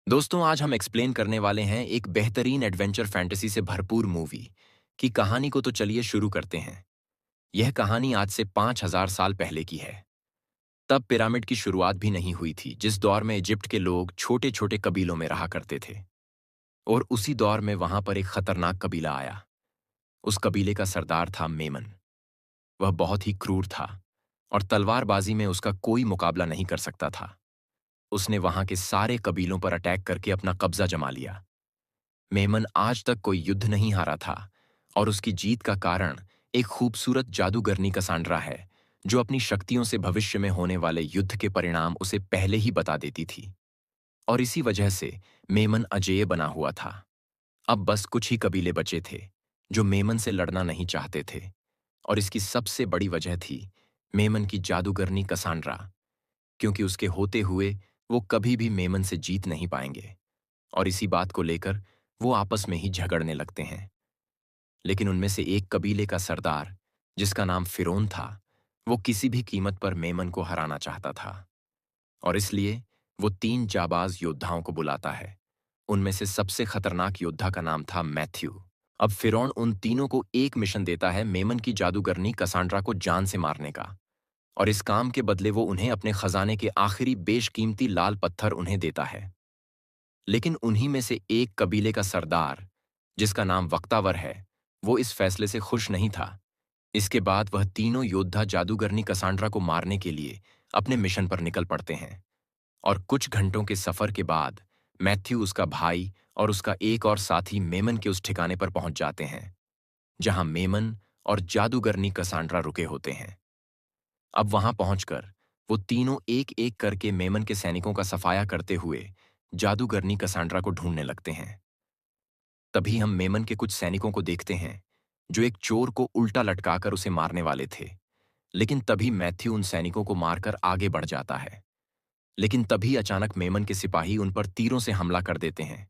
दोस्तों, आज हम एक्सप्लेन करने वाले हैं एक बेहतरीन एडवेंचर फैंटेसी से भरपूर मूवी की कहानी को। तो चलिए शुरू करते हैं। यह कहानी आज से 5000 साल पहले की है। तब पिरामिड की शुरुआत भी नहीं हुई थी, जिस दौर में इजिप्ट के लोग छोटे छोटे कबीलों में रहा करते थे। और उसी दौर में वहां पर एक खतरनाक कबीला आया। उस कबीले का सरदार था मेमन। वह बहुत ही क्रूर था और तलवारबाजी में उसका कोई मुकाबला नहीं कर सकता था। उसने वहां के सारे कबीलों पर अटैक करके अपना कब्जा जमा लिया। मेमन आज तक कोई युद्ध नहीं हारा था और उसकी जीत का कारण एक खूबसूरत जादूगरनी कसांड्रा है, जो अपनी शक्तियों से भविष्य में होने वाले युद्ध के परिणाम उसे पहले ही बता देती थी। और इसी वजह से मेमन अजेय बना हुआ था। अब बस कुछ ही कबीले बचे थे जो मेमन से लड़ना नहीं चाहते थे। और इसकी सबसे बड़ी वजह थी मेमन की जादूगरनी कसांड्रा, क्योंकि उसके होते हुए वो कभी भी मेमन से जीत नहीं पाएंगे। और इसी बात को लेकर वो आपस में ही झगड़ने लगते हैं। लेकिन उनमें से एक कबीले का सरदार, जिसका नाम फिरौन था, वो किसी भी कीमत पर मेमन को हराना चाहता था। और इसलिए वो 3 जाबाज योद्धाओं को बुलाता है। उनमें से सबसे खतरनाक योद्धा का नाम था मैथ्यू। अब फिरौन उन तीनों को एक मिशन देता है मेमन की जादूगरनी कसांड्रा को जान से मारने का। और इस काम के बदले वो उन्हें अपने खजाने के आखिरी बेशकीमती लाल पत्थर उन्हें देता है। लेकिन उन्हीं में से एक कबीले का सरदार, जिसका नाम वक्तावर है, वो इस फैसले से खुश नहीं था। इसके बाद वह तीनों योद्धा जादूगरनी कसांड्रा को मारने के लिए अपने मिशन पर निकल पड़ते हैं। और कुछ घंटों के सफर के बाद मैथ्यू, उसका भाई और उसका एक और साथी मेमन के उस ठिकाने पर पहुंच जाते हैं जहां मेमन और जादूगरनी कसांड्रा रुके होते हैं। अब वहां पहुंचकर वो तीनों एक एक करके मेमन के सैनिकों का सफाया करते हुए जादूगरनी कसांड्रा को ढूंढने लगते हैं। तभी हम मेमन के कुछ सैनिकों को देखते हैं जो एक चोर को उल्टा लटकाकर उसे मारने वाले थे। लेकिन तभी मैथ्यू उन सैनिकों को मारकर आगे बढ़ जाता है। लेकिन तभी अचानक मेमन के सिपाही उन पर तीरों से हमला कर देते हैं,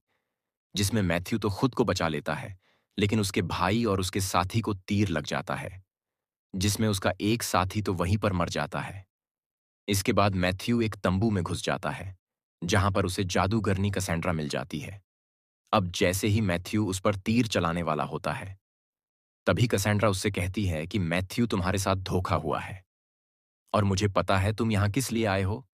जिसमें मैथ्यू तो खुद को बचा लेता है, लेकिन उसके भाई और उसके साथी को तीर लग जाता है, जिसमें उसका एक साथी तो वहीं पर मर जाता है। इसके बाद मैथ्यू एक तंबू में घुस जाता है, जहां पर उसे जादूगरनी कसेंड्रा मिल जाती है। अब जैसे ही मैथ्यू उस पर तीर चलाने वाला होता है, तभी कसेंड्रा उससे कहती है कि मैथ्यू, तुम्हारे साथ धोखा हुआ है और मुझे पता है तुम यहां किस लिए आए हो।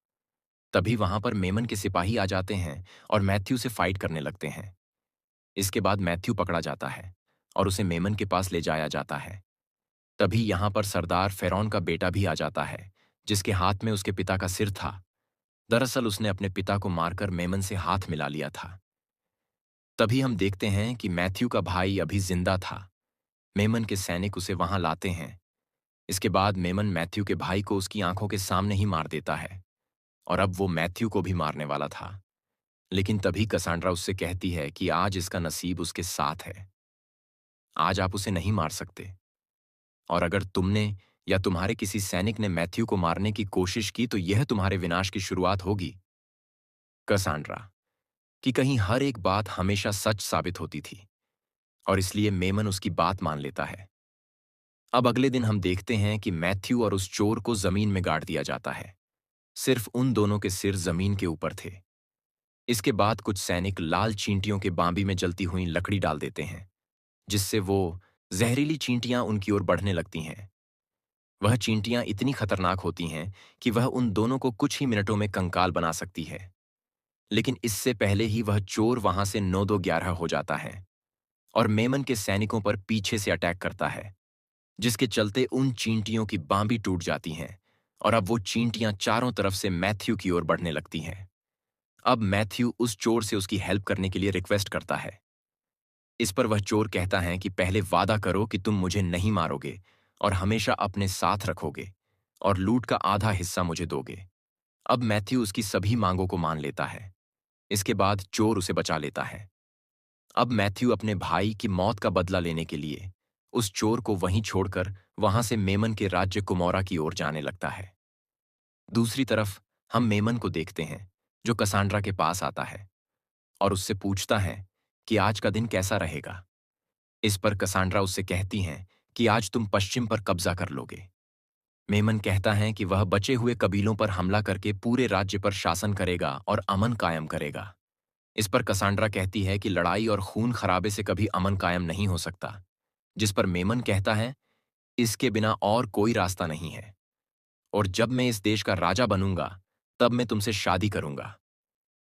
तभी वहां पर मेमन के सिपाही आ जाते हैं और मैथ्यू से फाइट करने लगते हैं। इसके बाद मैथ्यू पकड़ा जाता है और उसे मेमन के पास ले जाया जाता है। तभी यहां पर सरदार फेरौन का बेटा भी आ जाता है, जिसके हाथ में उसके पिता का सिर था। दरअसल उसने अपने पिता को मारकर मेमन से हाथ मिला लिया था। तभी हम देखते हैं कि मैथ्यू का भाई अभी जिंदा था। मेमन के सैनिक उसे वहां लाते हैं। इसके बाद मेमन मैथ्यू के भाई को उसकी आंखों के सामने ही मार देता है और अब वो मैथ्यू को भी मारने वाला था। लेकिन तभी कसांड्रा उससे कहती है कि आज इसका नसीब उसके साथ है। आज आप उसे नहीं मार सकते। और अगर तुमने या तुम्हारे किसी सैनिक ने मैथ्यू को मारने की कोशिश की तो यह तुम्हारे विनाश की शुरुआत होगी। कसांड्रा कि कहीं हर एक बात हमेशा सच साबित होती थी और इसलिए मेमन उसकी बात मान लेता है। अब अगले दिन हम देखते हैं कि मैथ्यू और उस चोर को जमीन में गाड़ दिया जाता है। सिर्फ उन दोनों के सिर जमीन के ऊपर थे। इसके बाद कुछ सैनिक लाल चींटियों के बांबी में जलती हुई लकड़ी डाल देते हैं, जिससे वो जहरीली चींटियां उनकी ओर बढ़ने लगती हैं। वह चींटियां इतनी खतरनाक होती हैं कि वह उन दोनों को कुछ ही मिनटों में कंकाल बना सकती है। लेकिन इससे पहले ही वह चोर वहां से 9-2-11 हो जाता है और मेमन के सैनिकों पर पीछे से अटैक करता है, जिसके चलते उन चींटियों की बांबी टूट जाती हैं और अब वो चींटियां चारों तरफ से मैथ्यू की ओर बढ़ने लगती हैं। अब मैथ्यू उस चोर से उसकी हेल्प करने के लिए रिक्वेस्ट करता है। इस पर वह चोर कहता है कि पहले वादा करो कि तुम मुझे नहीं मारोगे और हमेशा अपने साथ रखोगे और लूट का आधा हिस्सा मुझे दोगे। अब मैथ्यू उसकी सभी मांगों को मान लेता है। इसके बाद चोर उसे बचा लेता है। अब मैथ्यू अपने भाई की मौत का बदला लेने के लिए उस चोर को वहीं छोड़कर वहां से मेमन के राज्य कुमोरा की ओर जाने लगता है। दूसरी तरफ हम मेमन को देखते हैं, जो कसांड्रा के पास आता है और उससे पूछता है कि आज का दिन कैसा रहेगा। इस पर कसांड्रा उससे कहती हैं कि आज तुम पश्चिम पर कब्जा कर लोगे। मेमन कहता है कि वह बचे हुए कबीलों पर हमला करके पूरे राज्य पर शासन करेगा और अमन कायम करेगा। इस पर कसांड्रा कहती है कि लड़ाई और खून खराबे से कभी अमन कायम नहीं हो सकता। जिस पर मेमन कहता है, इसके बिना और कोई रास्ता नहीं है, और जब मैं इस देश का राजा बनूंगा तब मैं तुमसे शादी करूंगा।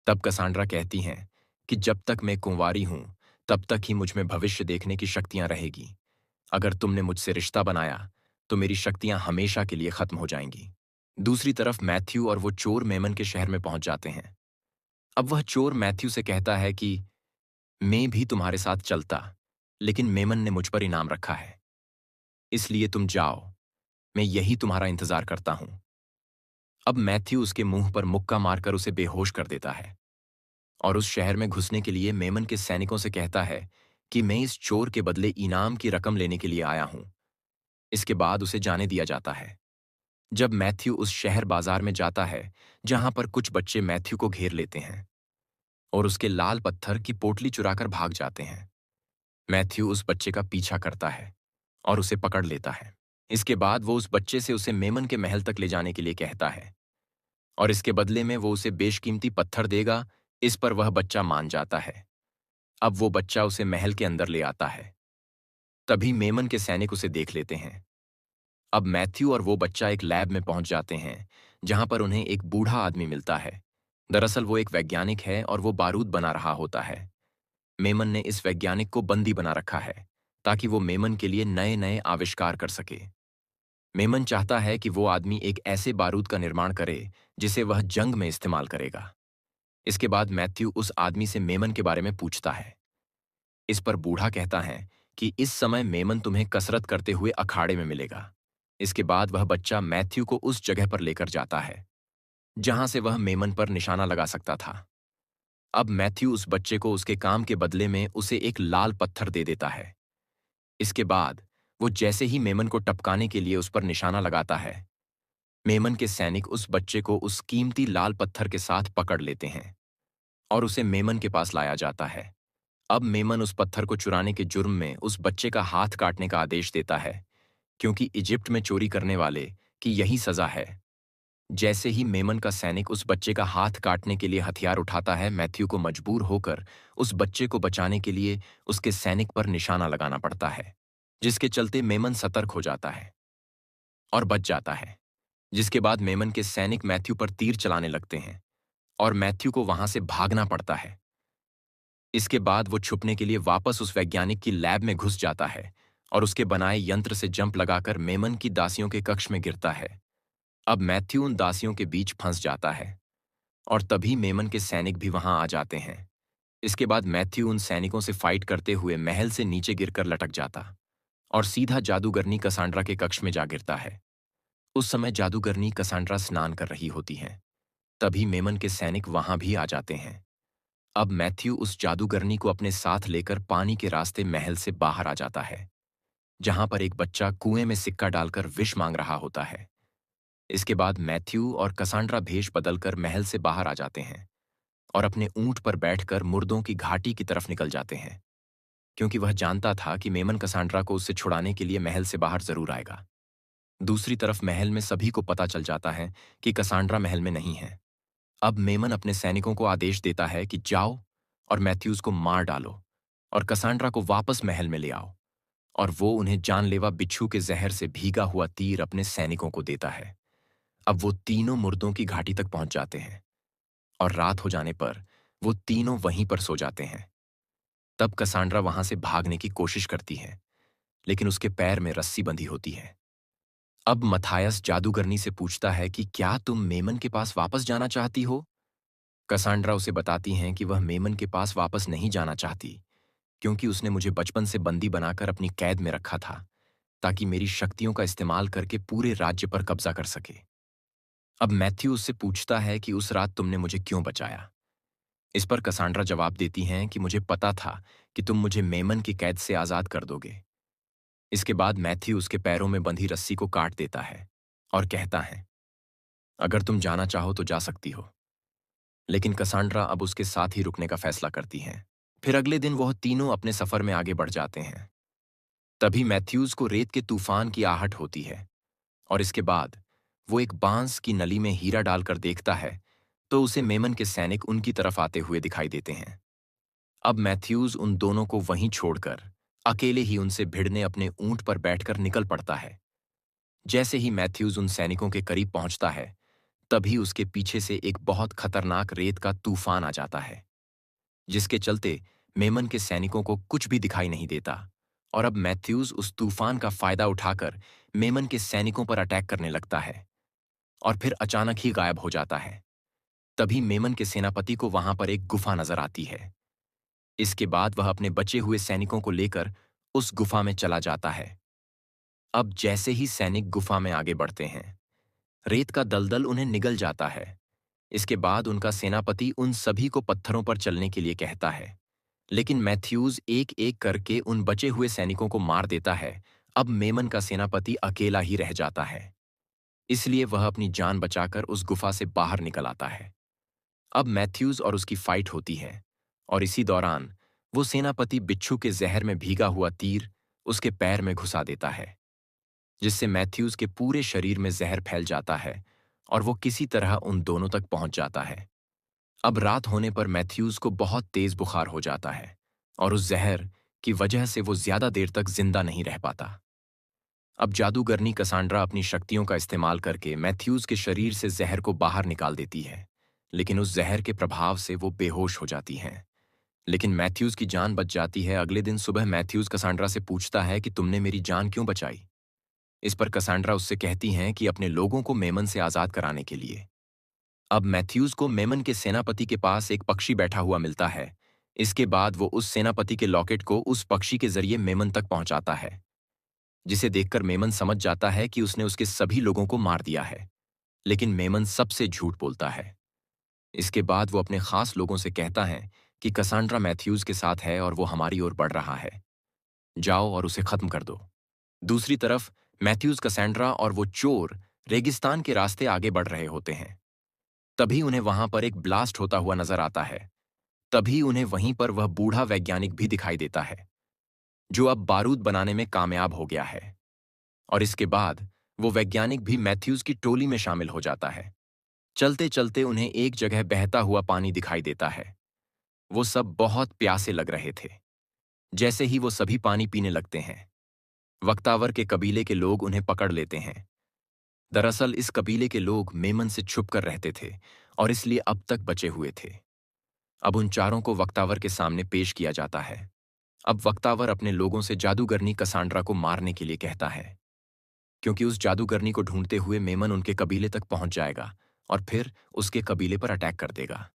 तब कसांड्रा कहती हैं कि जब तक मैं कुंवारी हूं तब तक ही मुझ में भविष्य देखने की शक्तियां रहेगी। अगर तुमने मुझसे रिश्ता बनाया तो मेरी शक्तियां हमेशा के लिए खत्म हो जाएंगी। दूसरी तरफ मैथ्यू और वो चोर मेमन के शहर में पहुंच जाते हैं। अब वह चोर मैथ्यू से कहता है कि मैं भी तुम्हारे साथ चलता, लेकिन मेमन ने मुझ पर इनाम रखा है, इसलिए तुम जाओ, मैं यही तुम्हारा इंतजार करता हूं। अब मैथ्यू उसके मुंह पर मुक्का मारकर उसे बेहोश कर देता है और उस शहर में घुसने के लिए मेमन के सैनिकों से कहता है कि मैं इस चोर के बदले इनाम की रकम लेने के लिए आया हूं। इसके बाद उसे जाने दिया जाता है। जब मैथ्यू उस शहर बाजार में जाता है जहां पर कुछ बच्चे मैथ्यू को घेर लेते हैं और उसके लाल पत्थर की पोटली चुराकर भाग जाते हैं। मैथ्यू उस बच्चे का पीछा करता है और उसे पकड़ लेता है। इसके बाद वो उस बच्चे से उसे मेमन के महल तक ले जाने के लिए कहता है और इसके बदले में वो उसे बेशकीमती पत्थर देगा। इस पर वह बच्चा मान जाता है। अब वो बच्चा उसे महल के अंदर ले आता है। तभी मेमन के सैनिक उसे देख लेते हैं। अब मैथ्यू और वो बच्चा एक लैब में पहुंच जाते हैं जहां पर उन्हें एक बूढ़ा आदमी मिलता है। दरअसल वो एक वैज्ञानिक है और वो बारूद बना रहा होता है। मेमन ने इस वैज्ञानिक को बंदी बना रखा है ताकि वो मेमन के लिए नए नए आविष्कार कर सके। मेमन चाहता है कि वो आदमी एक ऐसे बारूद का निर्माण करे जिसे वह जंग में इस्तेमाल करेगा। इसके बाद मैथ्यू उस आदमी से मेमन के बारे में पूछता है। इस पर बूढ़ा कहता है कि इस समय मेमन तुम्हें कसरत करते हुए अखाड़े में मिलेगा। इसके बाद वह बच्चा मैथ्यू को उस जगह पर लेकर जाता है जहां से वह मेमन पर निशाना लगा सकता था। अब मैथ्यू उस बच्चे को उसके काम के बदले में उसे एक लाल पत्थर दे देता है। इसके बाद वो जैसे ही मेमन को टपकाने के लिए उस पर निशाना लगाता है, मेमन के सैनिक उस बच्चे को उस कीमती लाल पत्थर के साथ पकड़ लेते हैं और उसे मेमन के पास लाया जाता है। अब मेमन उस पत्थर को चुराने के जुर्म में उस बच्चे का हाथ काटने का आदेश देता है, क्योंकि इजिप्ट में चोरी करने वाले की यही सजा है। जैसे ही मेमन का सैनिक उस बच्चे का हाथ काटने के लिए हथियार उठाता है, मैथ्यू को मजबूर होकर उस बच्चे को बचाने के लिए उसके सैनिक पर निशाना लगाना पड़ता है, जिसके चलते मेमन सतर्क हो जाता है और बच जाता है। जिसके बाद मेमन के सैनिक मैथ्यू पर तीर चलाने लगते हैं और मैथ्यू को वहां से भागना पड़ता है। इसके बाद वो छुपने के लिए वापस उस वैज्ञानिक की लैब में घुस जाता है और उसके बनाए यंत्र से जंप लगाकर मेमन की दासियों के कक्ष में गिरता है। अब मैथ्यू उन दासियों के बीच फंस जाता है और तभी मेमन के सैनिक भी वहां आ जाते हैं। इसके बाद मैथ्यू उन सैनिकों से फाइट करते हुए महल से नीचे गिरकर लटक जाता और सीधा जादूगरनी कसांड्रा के कक्ष में जा गिरता है। उस समय जादूगरनी कसांड्रा स्नान कर रही होती हैं। तभी मेमन के सैनिक वहां भी आ जाते हैं। अब मैथ्यू उस जादूगरनी को अपने साथ लेकर पानी के रास्ते महल से बाहर आ जाता है, जहां पर एक बच्चा कुएं में सिक्का डालकर विष मांग रहा होता है। इसके बाद मैथ्यू और कसांड्रा भेष बदलकर महल से बाहर आ जाते हैं और अपने ऊंट पर बैठकर मुर्दों की घाटी की तरफ निकल जाते हैं, क्योंकि वह जानता था कि मेमन कसांड्रा को उससे छुड़ाने के लिए महल से बाहर जरूर आएगा। दूसरी तरफ महल में सभी को पता चल जाता है कि कसांड्रा महल में नहीं है। अब मेमन अपने सैनिकों को आदेश देता है कि जाओ और मैथ्यूज को मार डालो और कसांड्रा को वापस महल में ले आओ, और वो उन्हें जानलेवा बिच्छू के जहर से भीगा हुआ तीर अपने सैनिकों को देता है। अब वो तीनों मुर्दों की घाटी तक पहुंच जाते हैं और रात हो जाने पर वो तीनों वहीं पर सो जाते हैं। तब कसांड्रा वहां से भागने की कोशिश करती है, लेकिन उसके पैर में रस्सी बंधी होती है। अब मथायस जादूगरनी से पूछता है कि क्या तुम मेमन के पास वापस जाना चाहती हो। कसांड्रा उसे बताती हैं कि वह मेमन के पास वापस नहीं जाना चाहती, क्योंकि उसने मुझे बचपन से बंदी बनाकर अपनी कैद में रखा था ताकि मेरी शक्तियों का इस्तेमाल करके पूरे राज्य पर कब्जा कर सके। अब मैथ्यू उससे पूछता है कि उस रात तुमने मुझे क्यों बचाया। इस पर कसांड्रा जवाब देती हैं कि मुझे पता था कि तुम मुझे मेमन की कैद से आजाद कर दोगे। इसके बाद मैथ्यू उसके पैरों में बंधी रस्सी को काट देता है और कहता है, अगर तुम जाना चाहो तो जा सकती हो। लेकिन कसांड्रा अब उसके साथ ही रुकने का फैसला करती हैं। फिर अगले दिन वह तीनों अपने सफर में आगे बढ़ जाते हैं। तभी मैथ्यूज को रेत के तूफान की आहट होती है और इसके बाद वो एक बांस की नली में हीरा डालकर देखता है तो उसे मेमन के सैनिक उनकी तरफ आते हुए दिखाई देते हैं। अब मैथ्यूज उन दोनों को वहीं छोड़कर अकेले ही उनसे भिड़ने अपने ऊंट पर बैठकर निकल पड़ता है। जैसे ही मैथ्यूज उन सैनिकों के करीब पहुंचता है, तभी उसके पीछे से एक बहुत खतरनाक रेत का तूफान आ जाता है, जिसके चलते मेमन के सैनिकों को कुछ भी दिखाई नहीं देता। और अब मैथ्यूज उस तूफान का फायदा उठाकर मेमन के सैनिकों पर अटैक करने लगता है और फिर अचानक ही गायब हो जाता है। तभी मेमन के सेनापति को वहां पर एक गुफा नजर आती है। इसके बाद वह अपने बचे हुए सैनिकों को लेकर उस गुफा में चला जाता है। अब जैसे ही सैनिक गुफा में आगे बढ़ते हैं, रेत का दलदल उन्हें निगल जाता है। इसके बाद उनका सेनापति उन सभी को पत्थरों पर चलने के लिए कहता है, लेकिन मैथ्यूज एक एक करके उन बचे हुए सैनिकों को मार देता है। अब मेमन का सेनापति अकेला ही रह जाता है, इसलिए वह अपनी जान बचाकर उस गुफा से बाहर निकल आता है। अब मैथ्यूज और उसकी फाइट होती है, और इसी दौरान वो सेनापति बिच्छू के जहर में भीगा हुआ तीर उसके पैर में घुसा देता है, जिससे मैथ्यूज के पूरे शरीर में जहर फैल जाता है और वो किसी तरह उन दोनों तक पहुंच जाता है। अब रात होने पर मैथ्यूज को बहुत तेज बुखार हो जाता है और उस जहर की वजह से वो ज्यादा देर तक जिंदा नहीं रह पाता। अब जादूगरनी कसांड्रा अपनी शक्तियों का इस्तेमाल करके मैथ्यूज के शरीर से जहर को बाहर निकाल देती है, लेकिन उस जहर के प्रभाव से वो बेहोश हो जाती हैं। लेकिन मैथ्यूज की जान बच जाती है। अगले दिन सुबह मैथ्यूज कसांड्रा से पूछता है कि तुमने मेरी जान क्यों बचाई। इस पर कसांड्रा उससे कहती हैं कि अपने लोगों को मेमन से आजाद कराने के लिए। अब मैथ्यूज को मेमन के सेनापति के पास एक पक्षी बैठा हुआ मिलता है। इसके बाद वो उस सेनापति के लॉकेट को उस पक्षी के जरिए मेमन तक पहुंचाता है, जिसे देखकर मेमन समझ जाता है कि उसने उसके सभी लोगों को मार दिया है। लेकिन मेमन सबसे झूठ बोलता है। इसके बाद वो अपने खास लोगों से कहता है कि कसांड्रा मैथ्यूज के साथ है और वो हमारी ओर बढ़ रहा है, जाओ और उसे खत्म कर दो। दूसरी तरफ मैथ्यूज, कसांड्रा और वो चोर रेगिस्तान के रास्ते आगे बढ़ रहे होते हैं। तभी उन्हें वहां पर एक ब्लास्ट होता हुआ नजर आता है। तभी उन्हें वहीं पर वह बूढ़ा वैज्ञानिक भी दिखाई देता है, जो अब बारूद बनाने में कामयाब हो गया है। और इसके बाद वो वैज्ञानिक भी मैथ्यूज की टोली में शामिल हो जाता है। चलते चलते उन्हें एक जगह बहता हुआ पानी दिखाई देता है। वो सब बहुत प्यासे लग रहे थे। जैसे ही वो सभी पानी पीने लगते हैं, वक्तावर के कबीले के लोग उन्हें पकड़ लेते हैं। दरअसल इस कबीले के लोग मेमन से छुपकर रहते थे और इसलिए अब तक बचे हुए थे। अब उन चारों को वक्तावर के सामने पेश किया जाता है। अब वक्तावर अपने लोगों से जादूगरनी कसांड्रा को मारने के लिए कहता है, क्योंकि उस जादूगरनी को ढूंढते हुए मेमन उनके कबीले तक पहुंच जाएगा और फिर उसके कबीले पर अटैक कर देगा।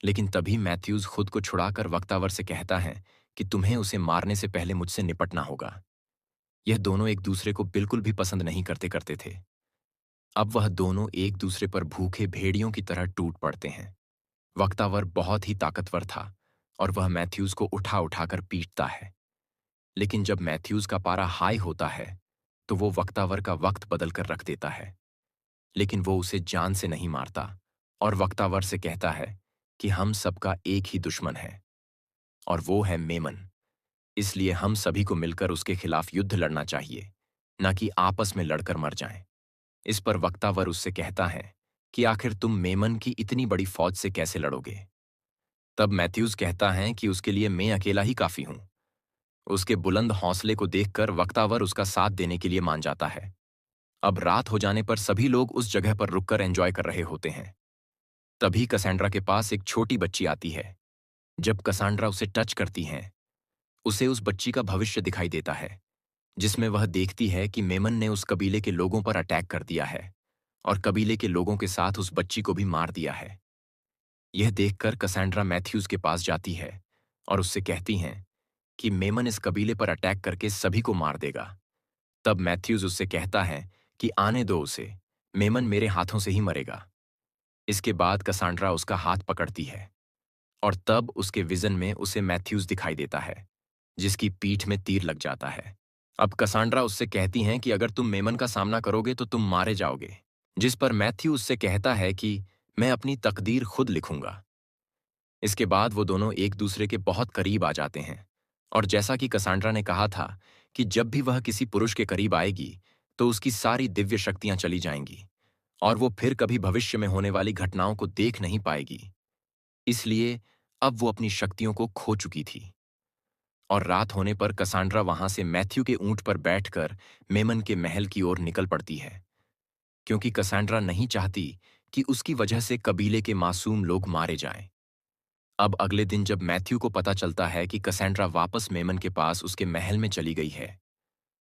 लेकिन तभी मैथ्यूज खुद को छुड़ाकर वक्तावर से कहता है कि तुम्हें उसे मारने से पहले मुझसे निपटना होगा। यह दोनों एक दूसरे को बिल्कुल भी पसंद नहीं करते करते थे। अब वह दोनों एक दूसरे पर भूखे भेड़ियों की तरह टूट पड़ते हैं। वक्तावर बहुत ही ताकतवर था और वह मैथ्यूज को उठा उठाकर पीटता है। लेकिन जब मैथ्यूज का पारा हाई होता है, तो वो वक्तावर का वक्त बदल कर रख देता है। लेकिन वो उसे जान से नहीं मारता और वक्तावर से कहता है कि हम सबका एक ही दुश्मन है, और वो है मेमन। इसलिए हम सभी को मिलकर उसके खिलाफ युद्ध लड़ना चाहिए, न कि आपस में लड़कर मर जाएं। इस पर वक्तावर उससे कहता है कि आखिर तुम मेमन की इतनी बड़ी फौज से कैसे लड़ोगे। तब मैथ्यूज कहता है कि उसके लिए मैं अकेला ही काफी हूं। उसके बुलंद हौसले को देखकर वक्तावर उसका साथ देने के लिए मान जाता है। अब रात हो जाने पर सभी लोग उस जगह पर रुककर एंजॉय कर रहे होते हैं। तभी कसांड्रा के पास एक छोटी बच्ची आती है। जब कसांड्रा उसे टच करती है, उसे उस बच्ची का भविष्य दिखाई देता है, जिसमें वह देखती है कि मेमन ने उस कबीले के लोगों पर अटैक कर दिया है और कबीले के लोगों के साथ उस बच्ची को भी मार दिया है। यह देखकर कसांड्रा मैथ्यूज के पास जाती है और उससे कहती हैं कि मेमन इस कबीले पर अटैक करके सभी को मार देगा। तब मैथ्यूज उससे कहता है कि आने दो उसे, मेमन मेरे हाथों से ही मरेगा। इसके बाद कसांड्रा उसका हाथ पकड़ती है और तब उसके विजन में उसे मैथ्यूज दिखाई देता है, जिसकी पीठ में तीर लग जाता है। अब कसांड्रा उससे कहती हैं कि अगर तुम मेमन का सामना करोगे तो तुम मारे जाओगे। जिस पर मैथ्यू उससे कहता है कि मैं अपनी तकदीर खुद लिखूंगा। इसके बाद वो दोनों एक दूसरे के बहुत करीब आ जाते हैं, और जैसा कि कसांड्रा ने कहा था कि जब भी वह किसी पुरुष के करीब आएगी तो उसकी सारी दिव्य शक्तियां चली जाएंगी और वो फिर कभी भविष्य में होने वाली घटनाओं को देख नहीं पाएगी। इसलिए अब वो अपनी शक्तियों को खो चुकी थी। और रात होने पर कसांड्रा वहां से मैथ्यू के ऊंट पर बैठकर मेमन के महल की ओर निकल पड़ती है, क्योंकि कसांड्रा नहीं चाहती कि उसकी वजह से कबीले के मासूम लोग मारे जाएं। अब अगले दिन जब मैथ्यू को पता चलता है कि कसांड्रा वापस मेमन के पास उसके महल में चली गई है,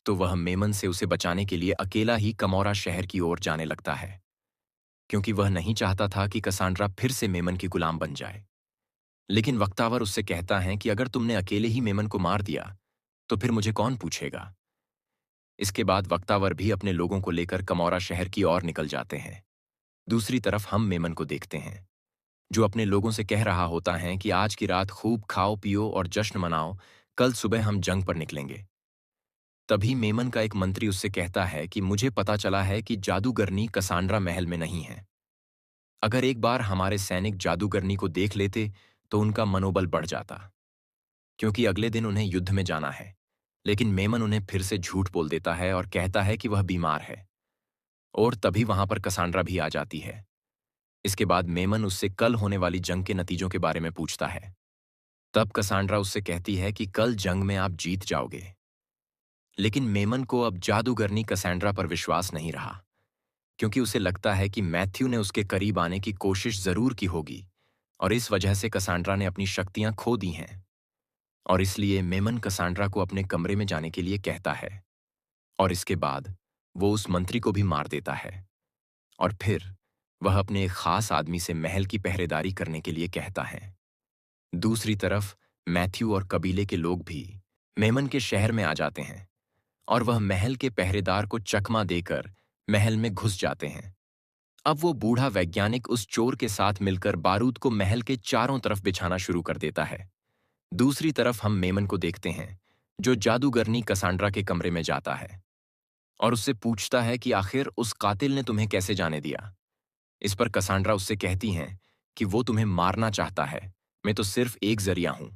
तो वह मेमन से उसे बचाने के लिए अकेला ही कमोरा शहर की ओर जाने लगता है, क्योंकि वह नहीं चाहता था कि कसांड्रा फिर से मेमन की गुलाम बन जाए। लेकिन वक्तावर उससे कहता है कि अगर तुमने अकेले ही मेमन को मार दिया तो फिर मुझे कौन पूछेगा। इसके बाद वक्तावर भी अपने लोगों को लेकर कमौरा शहर की ओर निकल जाते हैं। दूसरी तरफ हम मेमन को देखते हैं, जो अपने लोगों से कह रहा होता है कि आज की रात खूब खाओ पियो और जश्न मनाओ, कल सुबह हम जंग पर निकलेंगे। तभी मेमन का एक मंत्री उससे कहता है कि मुझे पता चला है कि जादूगरनी कसांड्रा महल में नहीं है। अगर एक बार हमारे सैनिक जादूगरनी को देख लेते तो उनका मनोबल बढ़ जाता, क्योंकि अगले दिन उन्हें युद्ध में जाना है। लेकिन मेमन उन्हें फिर से झूठ बोल देता है और कहता है कि वह बीमार है। और तभी वहां पर कसांड्रा भी आ जाती है। इसके बाद मेमन उससे कल होने वाली जंग के नतीजों के बारे में पूछता है। तब कसांड्रा उससे कहती है कि कल जंग में आप जीत जाओगे। लेकिन मेमन को अब जादूगरनी कसांड्रा पर विश्वास नहीं रहा, क्योंकि उसे लगता है कि मैथ्यू ने उसके करीब आने की कोशिश जरूर की होगी और इस वजह से कसांड्रा ने अपनी शक्तियां खो दी हैं। और इसलिए मेमन कसांड्रा को अपने कमरे में जाने के लिए कहता है और इसके बाद वो उस मंत्री को भी मार देता है। और फिर वह अपने एक खास आदमी से महल की पहरेदारी करने के लिए कहता है। दूसरी तरफ मैथ्यू और कबीले के लोग भी मेमन के शहर में आ जाते हैं और वह महल के पहरेदार को चकमा देकर महल में घुस जाते हैं। अब वो बूढ़ा वैज्ञानिक उस चोर के साथ मिलकर बारूद को महल के चारों तरफ बिछाना शुरू कर देता है। दूसरी तरफ हम मेमन को देखते हैं, जो जादूगरनी कसांड्रा के कमरे में जाता है और उससे पूछता है कि आखिर उस कातिल ने तुम्हें कैसे जाने दिया। इस पर कसांड्रा उससे कहती हैं कि वो तुम्हें मारना चाहता है, मैं तो सिर्फ एक जरिया हूं।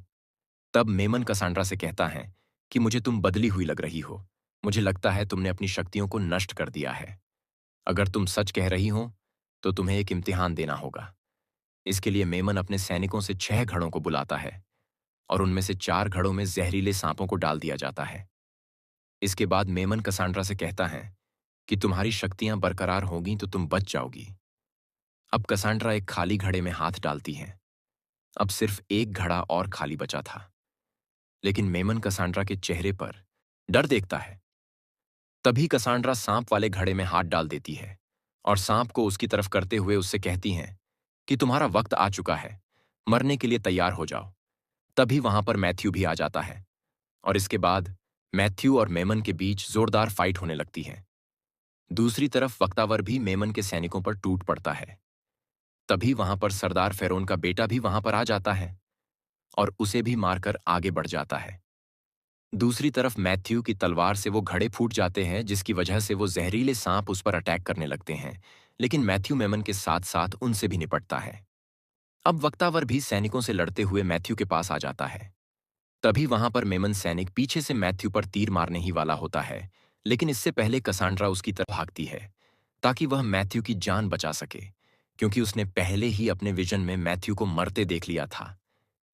तब मेमन कसांड्रा से कहता है कि मुझे तुम बदली हुई लग रही हो, मुझे लगता है तुमने अपनी शक्तियों को नष्ट कर दिया है। अगर तुम सच कह रही हो तो तुम्हें एक इम्तिहान देना होगा। इसके लिए मेमन अपने सैनिकों से 6 घड़ों को बुलाता है और उनमें से 4 घड़ों में जहरीले सांपों को डाल दिया जाता है। इसके बाद मेमन कसांड्रा से कहता है कि तुम्हारी शक्तियां बरकरार होंगी तो तुम बच जाओगी। अब कसांड्रा एक खाली घड़े में हाथ डालती है। अब सिर्फ एक घड़ा और खाली बचा था, लेकिन मेमन कसांड्रा के चेहरे पर डर देखता है। तभी कसांड्रा सांप वाले घड़े में हाथ डाल देती है और सांप को उसकी तरफ करते हुए उससे कहती हैं कि तुम्हारा वक्त आ चुका है, मरने के लिए तैयार हो जाओ। तभी वहां पर मैथ्यू भी आ जाता है और इसके बाद मैथ्यू और मेमन के बीच जोरदार फाइट होने लगती है। दूसरी तरफ वक्तावर भी मेमन के सैनिकों पर टूट पड़ता है। तभी वहां पर सरदार फेरोन का बेटा भी वहां पर आ जाता है और उसे भी मारकर आगे बढ़ जाता है। दूसरी तरफ मैथ्यू की तलवार से वो घड़े फूट जाते हैं, जिसकी वजह से वो जहरीले सांप उस पर अटैक करने लगते हैं। लेकिन मैथ्यू मेमन के साथ साथ उनसे भी निपटता है। अब वक्तावर भी सैनिकों से लड़ते हुए मैथ्यू के पास आ जाता है। तभी वहां पर मेमन सैनिक पीछे से मैथ्यू पर तीर मारने ही वाला होता है, लेकिन इससे पहले कसांड्रा उसकी तरफ भागती है ताकि वह मैथ्यू की जान बचा सके, क्योंकि उसने पहले ही अपने विजन में मैथ्यू को मरते देख लिया था।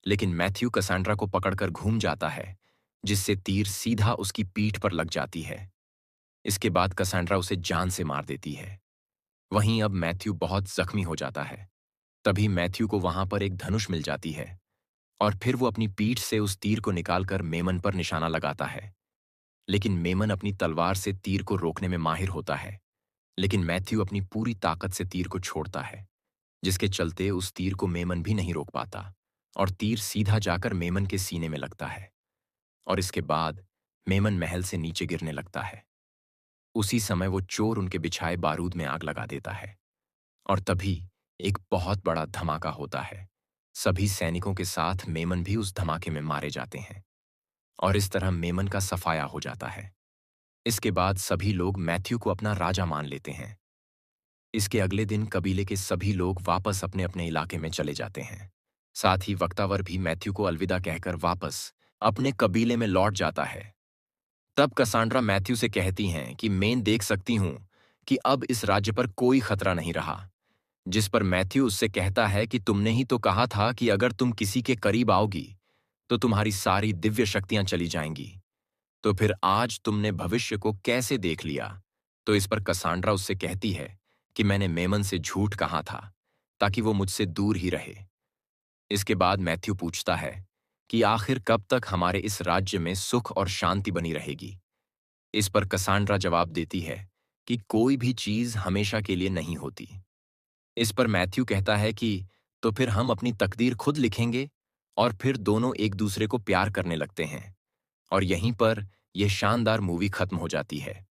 लेकिन मैथ्यू कसांड्रा को पकड़कर घूम जाता है, जिससे तीर सीधा उसकी पीठ पर लग जाती है। इसके बाद कसांड्रा उसे जान से मार देती है। वहीं अब मैथ्यू बहुत जख्मी हो जाता है। तभी मैथ्यू को वहां पर एक धनुष मिल जाती है और फिर वो अपनी पीठ से उस तीर को निकालकर मेमन पर निशाना लगाता है। लेकिन मेमन अपनी तलवार से तीर को रोकने में माहिर होता है, लेकिन मैथ्यू अपनी पूरी ताकत से तीर को छोड़ता है, जिसके चलते उस तीर को मेमन भी नहीं रोक पाता और तीर सीधा जाकर मेमन के सीने में लगता है। और इसके बाद मेमन महल से नीचे गिरने लगता है। उसी समय वो चोर उनके बिछाए बारूद में आग लगा देता है और तभी एक बहुत बड़ा धमाका होता है। सभी सैनिकों के साथ मेमन भी उस धमाके में मारे जाते हैं और इस तरह मेमन का सफाया हो जाता है। इसके बाद सभी लोग मैथ्यू को अपना राजा मान लेते हैं। इसके अगले दिन कबीले के सभी लोग वापस अपने अपने इलाके में चले जाते हैं। साथ ही वक्तावर भी मैथ्यू को अलविदा कहकर वापस अपने कबीले में लौट जाता है। तब कसांड्रा मैथ्यू से कहती हैं कि मैं देख सकती हूं कि अब इस राज्य पर कोई खतरा नहीं रहा। जिस पर मैथ्यू उससे कहता है कि तुमने ही तो कहा था कि अगर तुम किसी के करीब आओगी तो तुम्हारी सारी दिव्य शक्तियां चली जाएंगी। तो फिर आज तुमने भविष्य को कैसे देख लिया? तो इस पर कसांड्रा उससे कहती है कि मैंने मेमन से झूठ कहा था ताकि वो मुझसे दूर ही रहे। इसके बाद मैथ्यू पूछता है कि आखिर कब तक हमारे इस राज्य में सुख और शांति बनी रहेगी। इस पर कसांड्रा जवाब देती है कि कोई भी चीज हमेशा के लिए नहीं होती। इस पर मैथ्यू कहता है कि तो फिर हम अपनी तकदीर खुद लिखेंगे, और फिर दोनों एक दूसरे को प्यार करने लगते हैं। और यहीं पर यह शानदार मूवी खत्म हो जाती है।